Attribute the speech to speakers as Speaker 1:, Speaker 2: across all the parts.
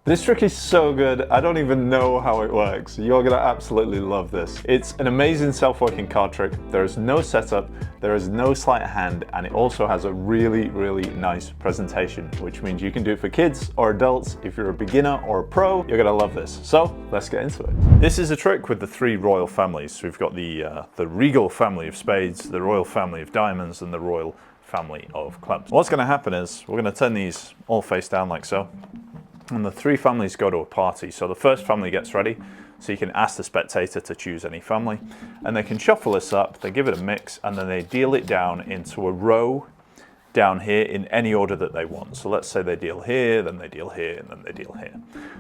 Speaker 1: This trick is so good, I don't even know how it works. You're gonna absolutely love this. It's an amazing self-working card trick. There is no setup, there is no sleight of hand, and it also has a really, really nice presentation, which means you can do it for kids or adults. If you're a beginner or a pro, you're gonna love this. So let's get into it. This is a trick with the three royal families. So we've got the regal family of spades, the royal family of diamonds, and the royal family of clubs. What's gonna happen is we're gonna turn these all face down like so. And the three families go to a party. So the first family gets ready. So you can ask the spectator to choose any family. And they can shuffle this up, they give it a mix, and then they deal it down into a row down here in any order that they want. So let's say they deal here, then they deal here, and then they deal here.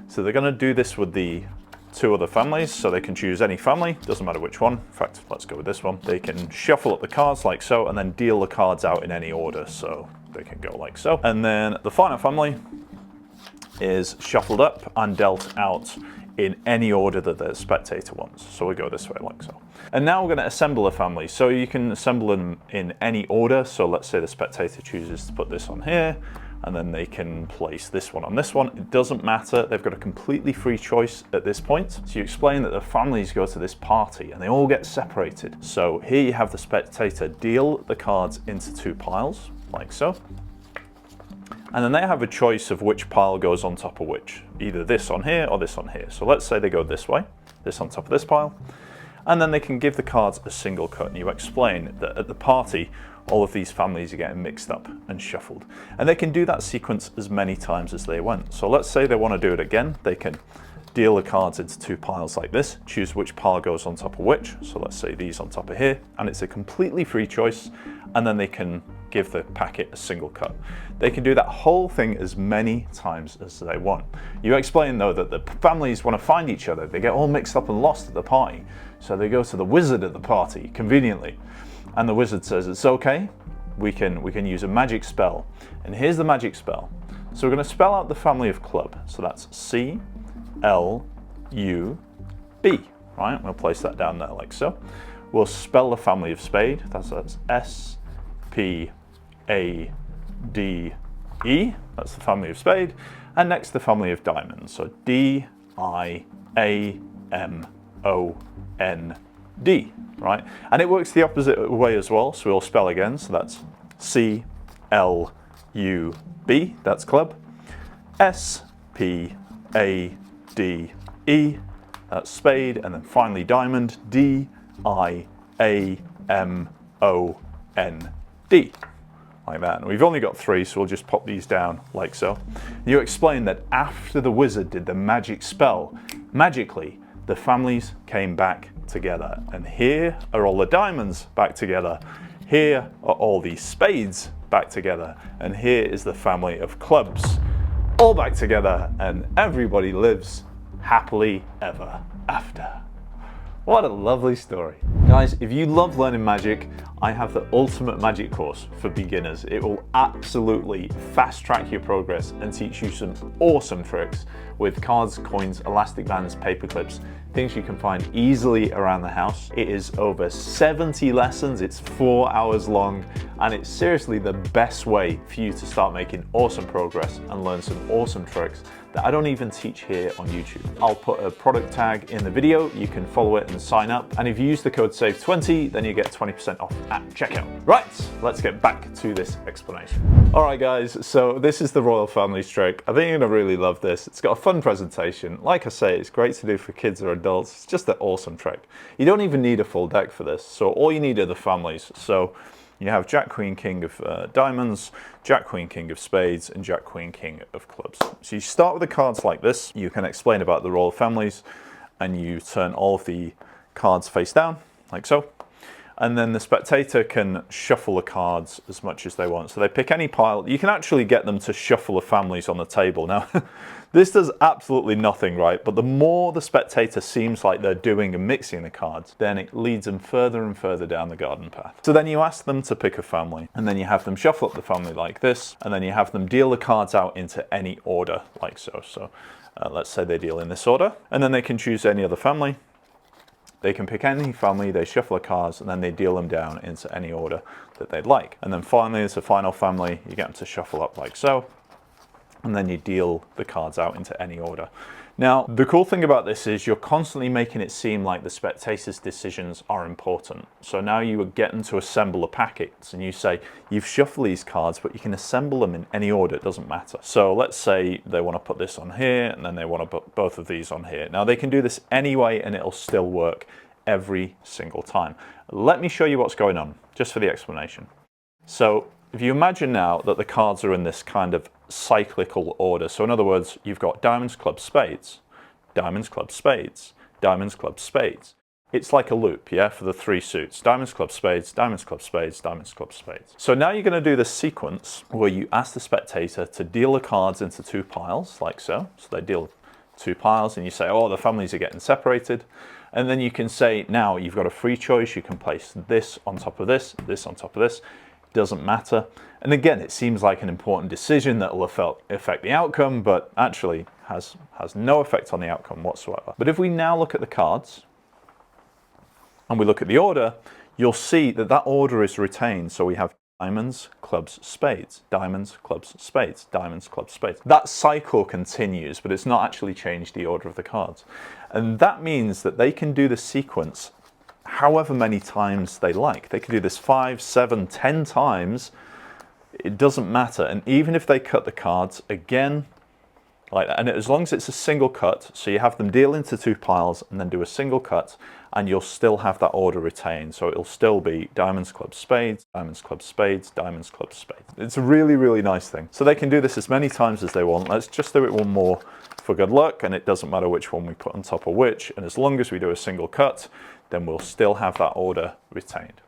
Speaker 1: So they're going to do this with the two other families. So they can choose any family, doesn't matter which one. In fact, let's go with this one. They can shuffle up the cards like so, and then deal the cards out in any order. So they can go like so. And then the final family is shuffled up and dealt out in any order that the spectator wants. So we go this way like so. And now we're going to assemble a family. So you can assemble them in any order. So let's say the spectator chooses to put this on here, and then they can place this one on this one. It doesn't matter. They've got a completely free choice at this point. So you explain that the families go to this party and they all get separated. So here you have the spectator deal the cards into two piles like so. And then they have a choice of which pile goes on top of which, either this on here or this on here. So let's say they go this way, this on top of this pile, and then they can give the cards a single cut. And you explain that at the party, all of these families are getting mixed up and shuffled. And they can do that sequence as many times as they want. So let's say they want to do it again. They can deal the cards into two piles like this, choose which pile goes on top of which. So let's say these on top of here, and it's a completely free choice. And then they can give the packet a single cut. They can do that whole thing as many times as they want. You explain though that the families want to find each other. They get all mixed up and lost at the party. So they go to the wizard at the party, conveniently. And the wizard says, it's okay, we can use a magic spell. And here's the magic spell. So we're going to spell out the family of club. So that's C, L, U, B, right? We'll place that down there like so. We'll spell the family of spade. That's S, P, A, D, E. That's the family of spade. And next, the family of diamonds. So D, I, A, M, O, N, D, right? And it works the opposite way as well. So we'll spell again. So that's C, L, U, B. That's club. S, P, A, D, E. That's spade. And then finally diamond. D, I, A, M, O, N, D. Like that. And we've only got three, so we'll just pop these down like so. You explain that after the wizard did the magic spell, magically the families came back together. And here are all the diamonds back together. Here are all the spades back together. And here is the family of clubs all back together. And everybody lives happily ever after. What a lovely story. Guys, if you love learning magic, I have the ultimate magic course for beginners. It will absolutely fast track your progress and teach you some awesome tricks with cards, coins, elastic bands, paper clips, things you can find easily around the house. It is over 70 lessons, it's 4 hours long, and it's seriously the best way for you to start making awesome progress and learn some awesome tricks that I don't even teach here on YouTube. I'll put a product tag in the video, you can follow it and sign up. And if you use the code SAVE20, then you get 20% off at checkout. Right, let's get back to this explanation. All right guys, so this is the Royal Families trick. I think you're gonna really love this. It's got a fun presentation. Like I say, it's great to do for kids or adults. It's just an awesome trick. You don't even need a full deck for this. So all you need are the families. So you have Jack, Queen, King of diamonds, Jack, Queen, King of spades, and Jack, Queen, King of clubs. So you start with the cards like this. You can explain about the royal families, and you turn all of the cards face down, like so. And then the spectator can shuffle the cards as much as they want. So they pick any pile. You can actually get them to shuffle the families on the table. Now, this does absolutely nothing, right? But the more the spectator seems like they're doing and mixing the cards, then it leads them further and further down the garden path. So then you ask them to pick a family, and then you have them shuffle up the family like this, and then you have them deal the cards out into any order, like so. So let's say they deal in this order, and then they can choose any other family. They can pick any family, they shuffle the cards, and then they deal them down into any order that they'd like. And then finally, as a final family, you get them to shuffle up like so. and then you deal the cards out into any order. Now, the cool thing about this is you're constantly making it seem like the spectator's decisions are important. So now you are getting to assemble the packets, and you say, you've shuffled these cards, but you can assemble them in any order, it doesn't matter. So let's say they want to put this on here, and then they want to put both of these on here. Now they can do this anyway, and it'll still work every single time. Let me show you what's going on, just for the explanation. So if you imagine now that the cards are in this kind of cyclical order, so in other words, you've got diamonds, clubs, spades, diamonds, clubs, spades, diamonds, clubs, spades. It's like a loop, yeah, for the three suits. Diamonds, clubs, spades, diamonds, clubs, spades, diamonds, clubs, spades. So now you're going to do this sequence where you ask the spectator to deal the cards into two piles, like so. So they deal two piles, and you say, oh, the families are getting separated. And then you can say, now you've got a free choice. You can place this on top of this on top of this. Doesn't matter. And again, it seems like an important decision that will affect the outcome, but actually has no effect on the outcome whatsoever. But if we now look at the cards and we look at the order, you'll see that that order is retained. So we have diamonds, clubs, spades, diamonds, clubs, spades, diamonds, clubs, spades. That cycle continues, but it's not actually changed the order of the cards. And that means that they can do the sequence however many times they like. They can do this 5, 7, 10 times. It doesn't matter. And even if they cut the cards again, like that, and as long as it's a single cut, so you have them deal into two piles and then do a single cut, and you'll still have that order retained. So it'll still be diamonds, clubs, spades, diamonds, clubs, spades, diamonds, clubs, spades. It's a really, really nice thing. So they can do this as many times as they want. Let's just do it one more for good luck, and it doesn't matter which one we put on top of which. And as long as we do a single cut, then we'll still have that order retained.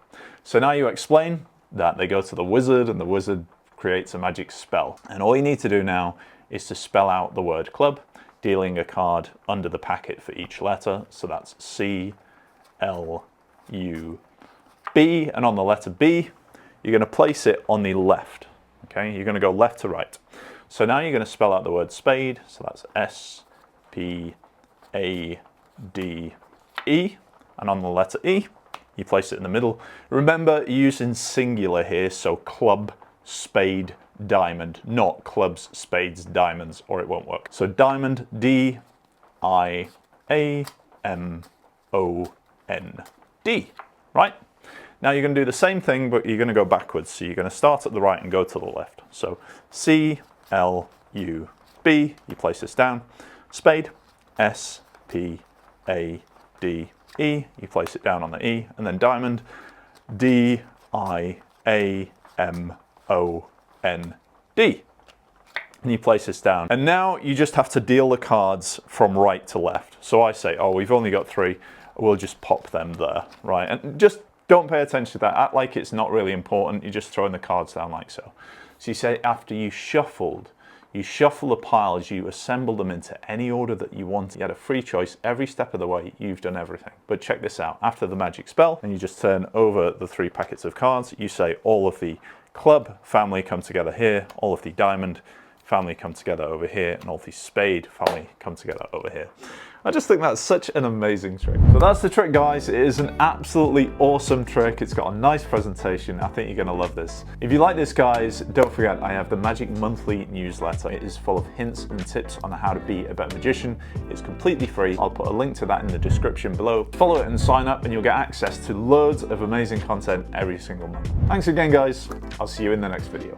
Speaker 1: So now you explain that they go to the wizard, and the wizard creates a magic spell. And all you need to do now is to spell out the word club, dealing a card under the packet for each letter. So that's C, L, U, B. And on the letter B, you're going to place it on the left. Okay, you're going to go left to right. So now you're going to spell out the word spade. So that's S, P, A, D, E. And on the letter E, you place it in the middle. Remember, using singular here, so club, spade, diamond, not clubs, spades, diamonds, or it won't work. So diamond, D-I-A-M-O-N-D, right? Now you're going to do the same thing, but you're going to go backwards. So you're going to start at the right and go to the left. So C, L, U, B, you place this down. Spade, S, P, A, D, E, you place it down on the E, and then diamond, D-I-A-M-O-N-D, and you place this down. And now you just have to deal the cards from right to left. So I say, oh, we've only got 3, we'll just pop them there, right? And just don't pay attention to that, act like it's not really important, you're just throwing the cards down like so. So you say, after you shuffled, you shuffle the piles, you assemble them into any order that you want. You had a free choice every step of the way, you've done everything. But check this out, after the magic spell, and you just turn over the 3 packets of cards, you say all of the club family come together here, all of the diamond family come together over here, and all the spade family come together over here. I just think that's such an amazing trick. So that's the trick, guys. It is an absolutely awesome trick. It's got a nice presentation. I think you're gonna love this. If you like this, guys, don't forget I have the Magic Monthly newsletter. It is full of hints and tips on how to be a better magician. It's completely free. I'll put a link to that in the description below. Follow it and sign up, and you'll get access to loads of amazing content every single month. Thanks again, guys. I'll see you in the next video.